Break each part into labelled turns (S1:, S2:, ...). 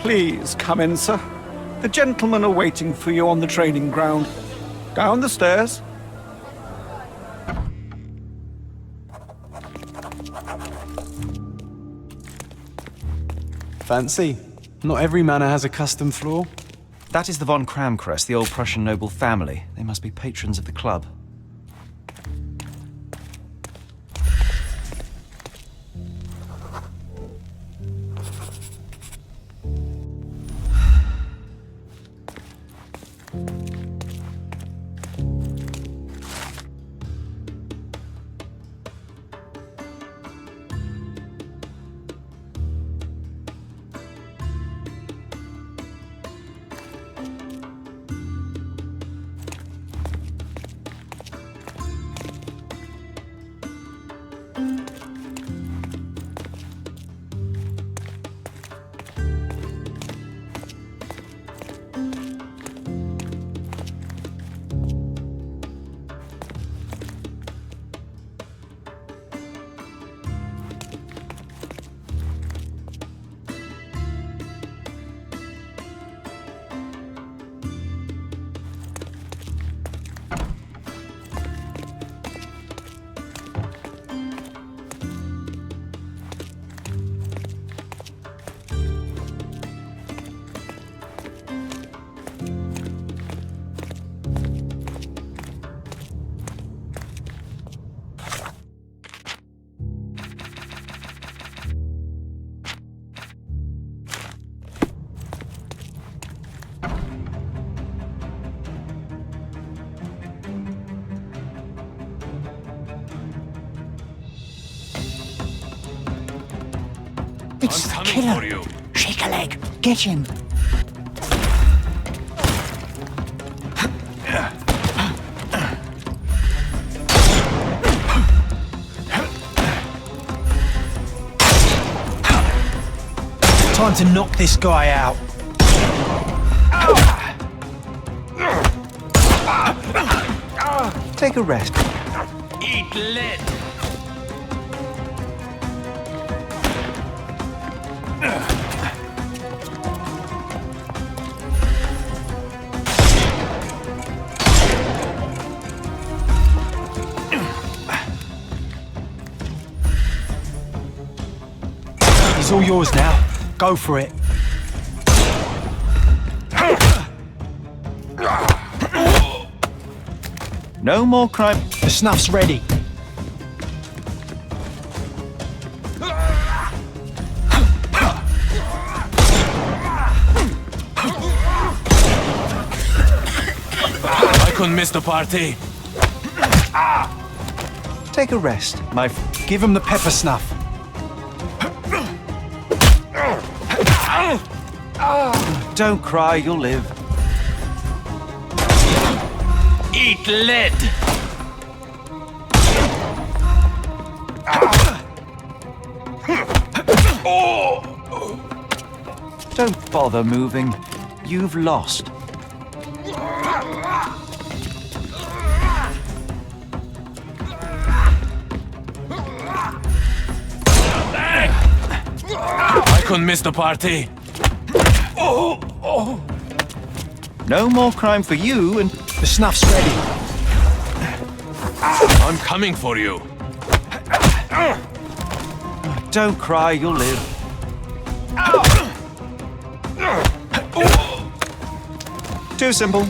S1: Please come in, sir. The gentlemen are waiting for you on the training ground. Down the stairs.
S2: Fancy? Not every manor has a custom floor.
S3: That is the von Kramkress, the old Prussian noble family. They must be patrons of the club.
S4: It's the killer! Shake a leg! Get him!
S2: Time to knock this guy out.
S3: Take a rest.
S5: Eat lead!
S2: He's all yours now. Go for it.
S3: No more crime.
S2: The snuff's ready.
S5: I couldn't miss the party.
S3: Take a rest, my
S2: Give him the pepper snuff.
S3: Don't cry, you'll live.
S5: Eat lead!
S3: Don't bother moving. You've lost.
S5: I couldn't miss the party.
S3: No more crime for you and...
S2: The snuff's ready.
S5: I'm coming for you.
S3: Don't cry, you'll live. Too simple.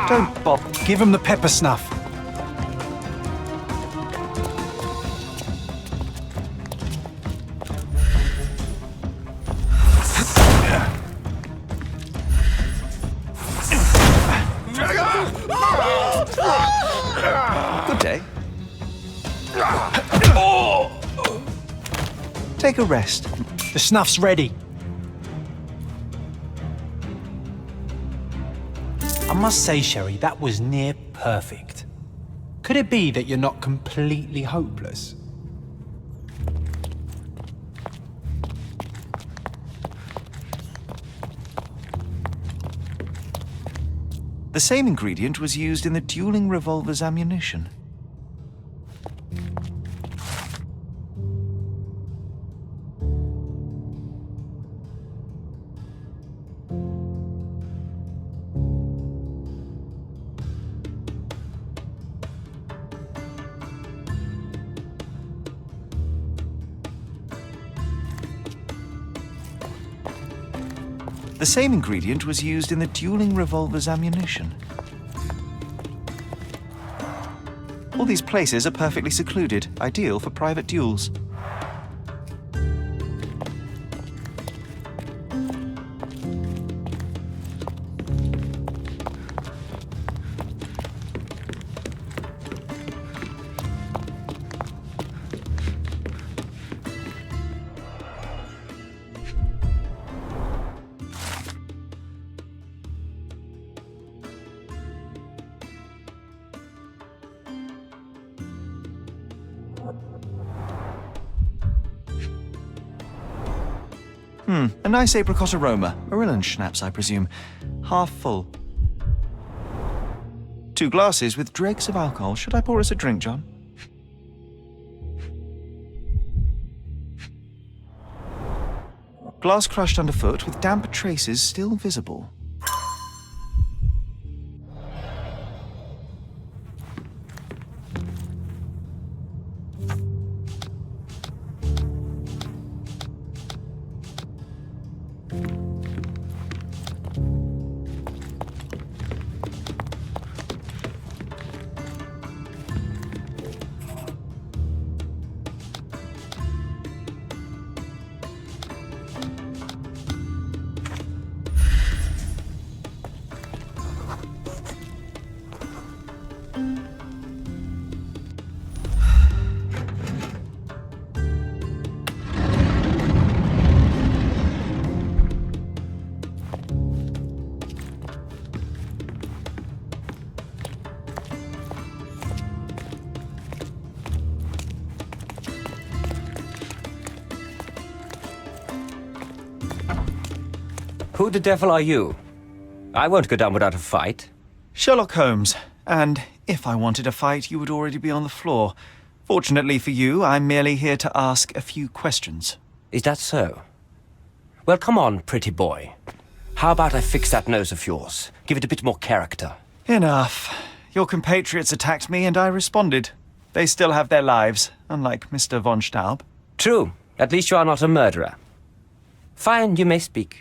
S3: Don't bother.
S2: Give him the pepper snuff.
S3: Good day. Take a rest.
S2: The snuff's ready. I must say, Sherry, that was near perfect. Could it be that you're not completely hopeless?
S3: The same ingredient was used in the dueling revolver's ammunition. The same ingredient was used in the dueling revolver's ammunition. All these places are perfectly secluded, ideal for private duels. A nice apricot aroma. Marilyn schnapps, I presume. Half full. 2 glasses with dregs of alcohol. Should I pour us a drink, John? Glass crushed underfoot with damp traces still visible.
S6: Who the devil are you? I won't go down without a fight.
S3: Sherlock Holmes. And if I wanted a fight, you would already be on the floor. Fortunately for you, I'm merely here to ask a few questions.
S6: Is that so? Well, come on, pretty boy. How about I fix that nose of yours? Give it a bit more character.
S3: Enough. Your compatriots attacked me and I responded. They still have their lives, unlike Mr. von Staub.
S6: True. At least you are not a murderer. Fine, you may speak.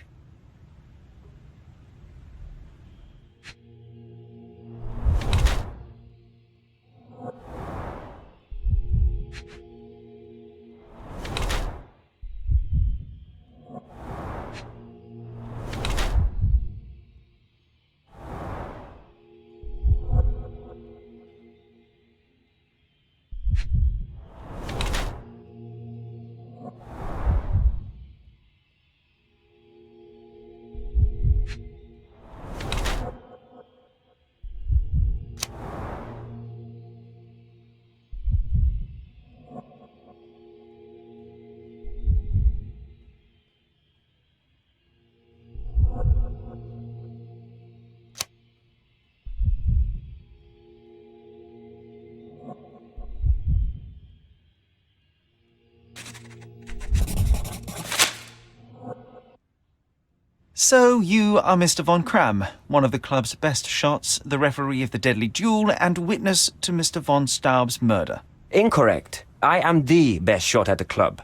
S3: So, you are Mr. von Kram, one of the club's best shots, the referee of the deadly duel, and witness to Mr. von Staub's murder.
S6: Incorrect. I am the best shot at the club.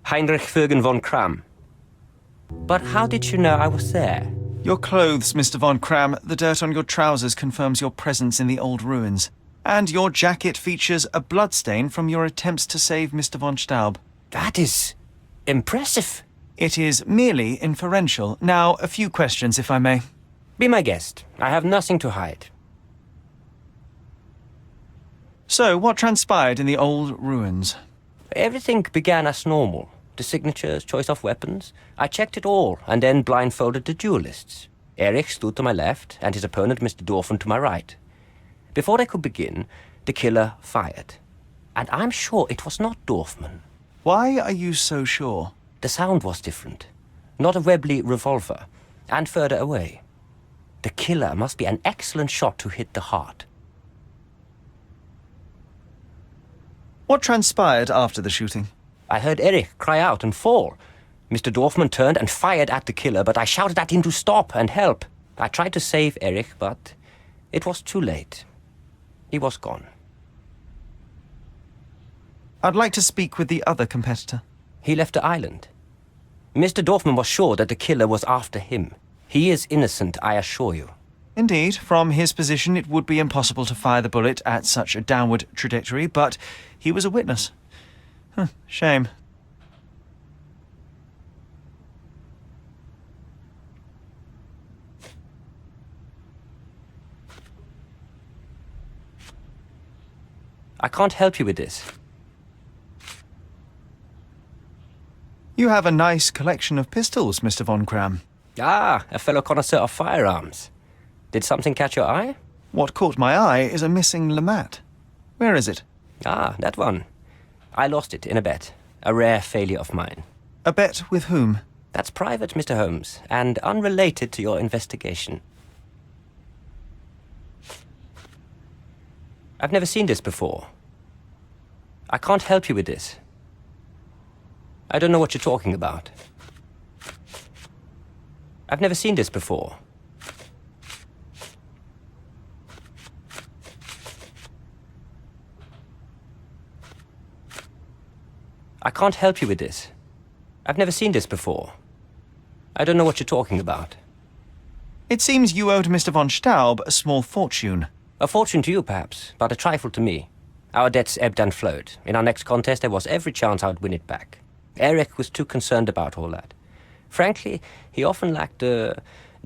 S6: Heinrich Vögen von Kram. But how did you know I was there?
S3: Your clothes, Mr. von Kram, the dirt on your trousers confirms your presence in the old ruins. And your jacket features a bloodstain from your attempts to save Mr. von Staub.
S6: That is impressive.
S3: It is merely inferential. Now, a few questions, if I may.
S6: Be my guest. I have nothing to hide.
S3: So, what transpired in the old ruins?
S6: Everything began as normal. The signatures, choice of weapons. I checked it all and then blindfolded the duelists. Erich stood to my left and his opponent, Mr. Dorfman, to my right. Before they could begin, the killer fired. And I'm sure it was not Dorfman.
S3: Why are you so sure?
S6: The sound was different. Not a Webley revolver. And further away. The killer must be an excellent shot to hit the heart.
S3: What transpired after the shooting?
S6: I heard Erich cry out and fall. Mr. Dorfman turned and fired at the killer, but I shouted at him to stop and help. I tried to save Erich, but it was too late. He was gone.
S3: I'd like to speak with the other competitor.
S6: He left the island. Mr. Dorfman was sure that the killer was after him. He is innocent, I assure you.
S3: Indeed, from his position it would be impossible to fire the bullet at such a downward trajectory, but he was a witness. Shame.
S6: I can't help you with this.
S3: You have a nice collection of pistols, Mr. Von Cram.
S6: Ah, a fellow connoisseur of firearms. Did something catch your eye?
S3: What caught my eye is a missing Lamat. Where is it?
S6: Ah, that one. I lost it in a bet. A rare failure of mine.
S3: A bet with whom?
S6: That's private, Mr. Holmes, and unrelated to your investigation. I've never seen this before. I can't help you with this. I don't know what you're talking about. I've never seen this before. I can't help you with this. I've never seen this before. I don't know what you're talking about.
S3: It seems you owed Mr. von Staub a small fortune.
S6: A fortune to you, perhaps, but a trifle to me. Our debts ebbed and flowed. In our next contest, there was every chance I would win it back. Eric was too concerned about all that. Frankly, he often lacked the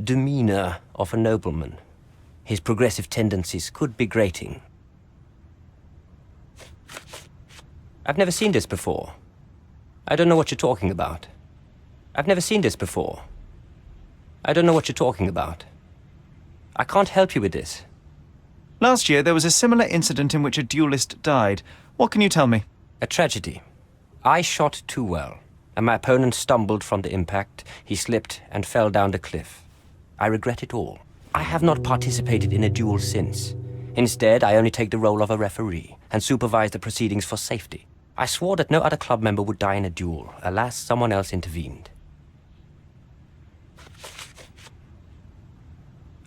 S6: demeanor of a nobleman. His progressive tendencies could be grating. I've never seen this before. I don't know what you're talking about. I've never seen this before. I don't know what you're talking about. I can't help you with this.
S3: Last year there was a similar incident in which a duelist died. What can you tell me?
S6: A tragedy. I shot too well, and my opponent stumbled from the impact. He slipped and fell down the cliff. I regret it all. I have not participated in a duel since. Instead, I only take the role of a referee and supervise the proceedings for safety. I swore that no other club member would die in a duel. Alas, someone else intervened.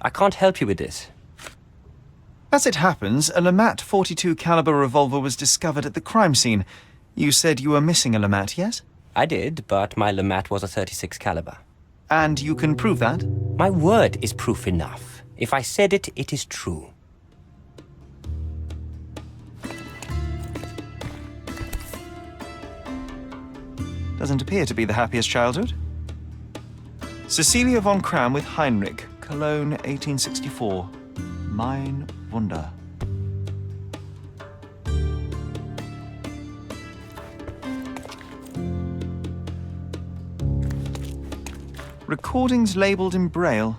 S6: I can't help you with this.
S3: As it happens, a Lamat .42 caliber revolver was discovered at the crime scene. You said you were missing a Lamat, yes?
S6: I did, but my Lamat was a .36 caliber.
S3: And you can prove that?
S6: My word is proof enough. If I said it, it is true.
S3: Doesn't appear to be the happiest childhood. Cecilia von Cram with Heinrich, Cologne, 1864. Mein Wunder. Recordings labelled in Braille.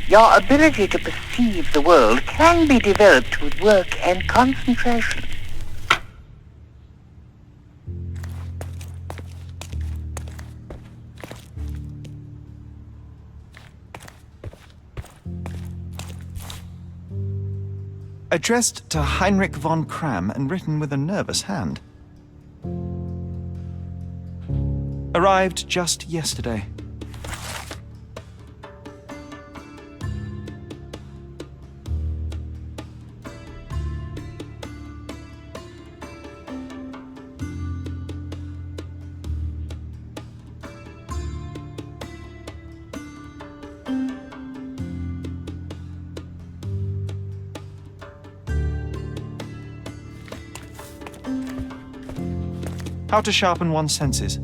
S4: Your ability to perceive the world can be developed with work and concentration.
S3: Addressed to Heinrich von Cram and written with a nervous hand. Arrived just yesterday. How to sharpen one's senses.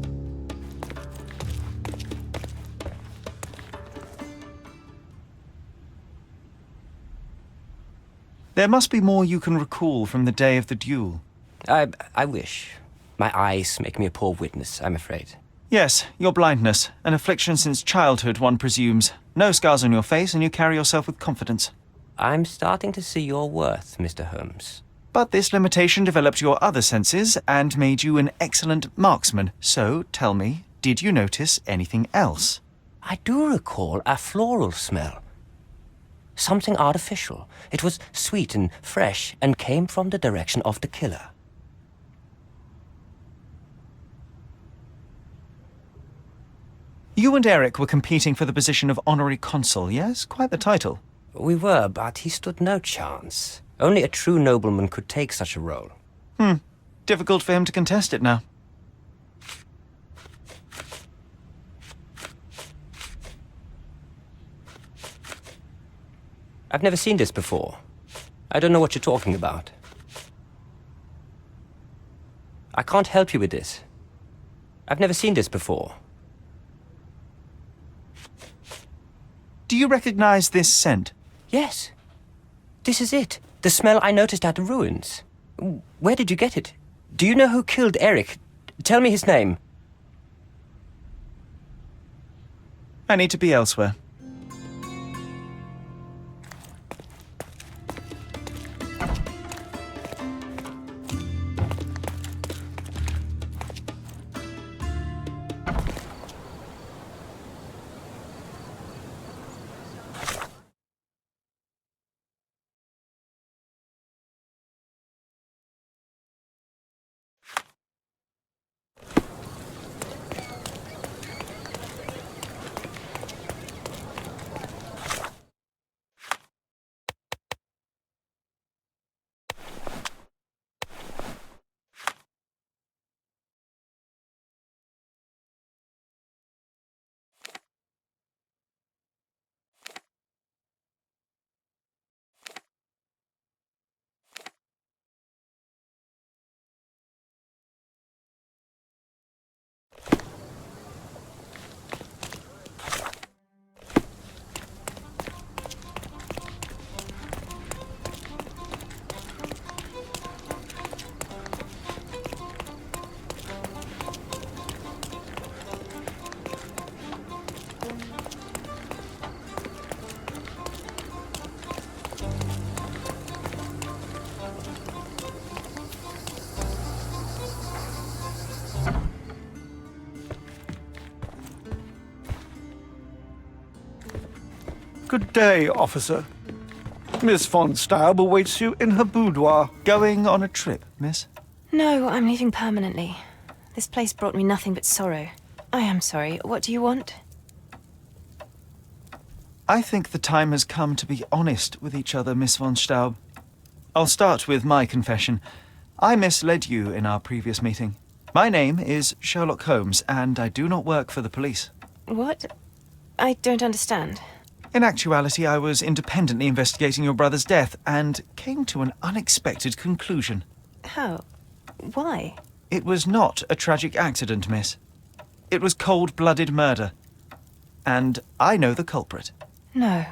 S3: There must be more you can recall from the day of the duel.
S6: I wish. My eyes make me a poor witness, I'm afraid.
S3: Yes, your blindness, an affliction since childhood, one presumes. No scars on your face, and you carry yourself with confidence.
S6: I'm starting to see your worth, Mr. Holmes.
S3: But this limitation developed your other senses and made you an excellent marksman. So, tell me, did you notice anything else?
S6: I do recall a floral smell. Something artificial. It was sweet and fresh and came from the direction of the killer.
S3: You and Eric were competing for the position of honorary consul, yes? Quite the title.
S6: We were, but he stood no chance. Only a true nobleman could take such a role.
S3: Difficult for him to contest it now.
S6: I've never seen this before. I don't know what you're talking about. I can't help you with this. I've never seen this before.
S3: Do you recognize this scent?
S6: Yes. This is it. The smell I noticed at the ruins. Where did you get it? Do you know who killed Eric? Tell me his name.
S3: I need to be elsewhere.
S1: Good day, officer. Miss von Staub awaits you in her boudoir.
S3: Going on a trip, miss?
S7: No, I'm leaving permanently. This place brought me nothing but sorrow. I am sorry. What do you want?
S3: I think the time has come to be honest with each other, Miss von Staub. I'll start with my confession. I misled you in our previous meeting. My name is Sherlock Holmes, and I do not work for the police.
S7: What? I don't understand.
S3: In actuality, I was independently investigating your brother's death and came to an unexpected conclusion.
S7: How? Why?
S3: It was not a tragic accident, miss. It was cold-blooded murder. And I know the culprit.
S7: No.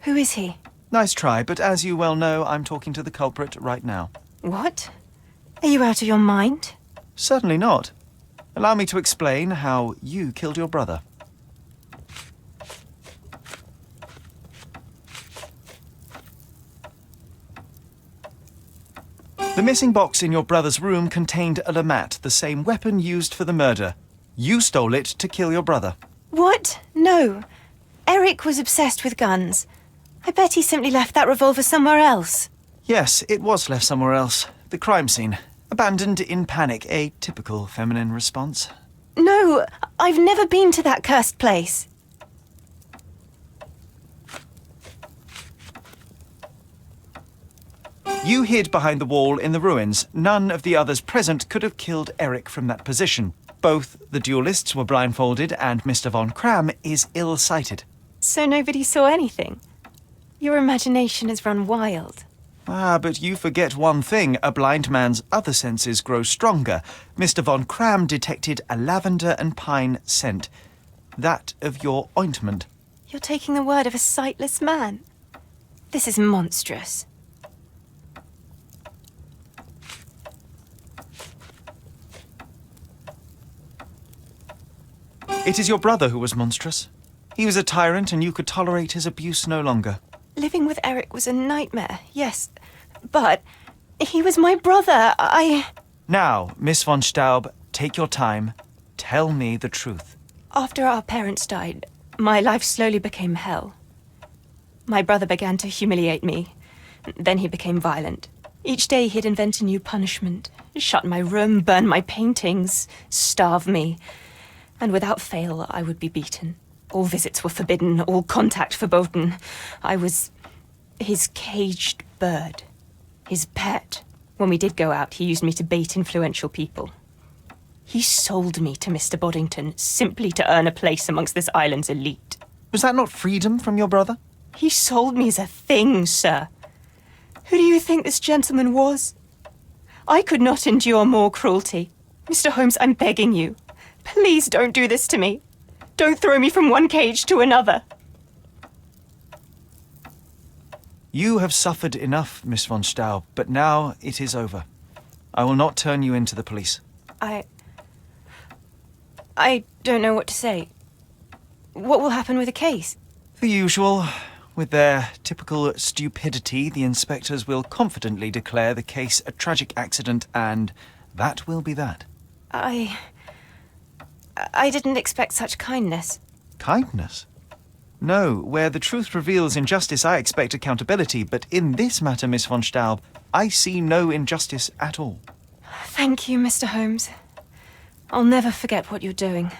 S7: Who is he?
S3: Nice try, but as you well know, I'm talking to the culprit right now.
S7: What? Are you out of your mind?
S3: Certainly not. Allow me to explain how you killed your brother. The missing box in your brother's room contained a Lamat, the same weapon used for the murder. You stole it to kill your brother.
S7: What? No. Eric was obsessed with guns. I bet he simply left that revolver somewhere else.
S3: Yes, it was left somewhere else. The crime scene. Abandoned in panic, a typical feminine response.
S7: No, I've never been to that cursed place.
S3: You hid behind the wall in the ruins. None of the others present could have killed Eric from that position. Both the duelists were blindfolded, and Mr. von Cram is ill-sighted.
S7: So nobody saw anything? Your imagination has run wild.
S3: Ah, but you forget one thing. A blind man's other senses grow stronger. Mr. von Cram detected a lavender and pine scent. That of your ointment.
S7: You're taking the word of a sightless man. This is monstrous.
S3: It is your brother who was monstrous. He was a tyrant, and you could tolerate his abuse no longer.
S7: Living with Eric was a nightmare, yes. But he was my brother.
S3: Now, Miss von Staub, take your time. Tell me the truth.
S7: After our parents died, my life slowly became hell. My brother began to humiliate me. Then he became violent. Each day he'd invent a new punishment. Shut my room, burn my paintings, starve me. And without fail, I would be beaten. All visits were forbidden, all contact verboten. I was his caged bird, his pet. When we did go out, he used me to bait influential people. He sold me to Mr. Boddington simply to earn a place amongst this island's elite.
S3: Was that not freedom from your brother?
S7: He sold me as a thing, sir. Who do you think this gentleman was? I could not endure more cruelty. Mr. Holmes, I'm begging you. Please don't do this to me. Don't throw me from one cage to another.
S3: You have suffered enough, Miss von Staub, but now it is over. I will not turn you in to the police.
S7: I don't know what to say. What will happen with the case?
S3: The usual. With their typical stupidity, the inspectors will confidently declare the case a tragic accident, and that will be that.
S7: I didn't expect such kindness.
S3: Kindness? No, where the truth reveals injustice, I expect accountability, but in this matter, Miss von Staub, I see no injustice at all.
S7: Thank you, Mr. Holmes. I'll never forget what you're doing.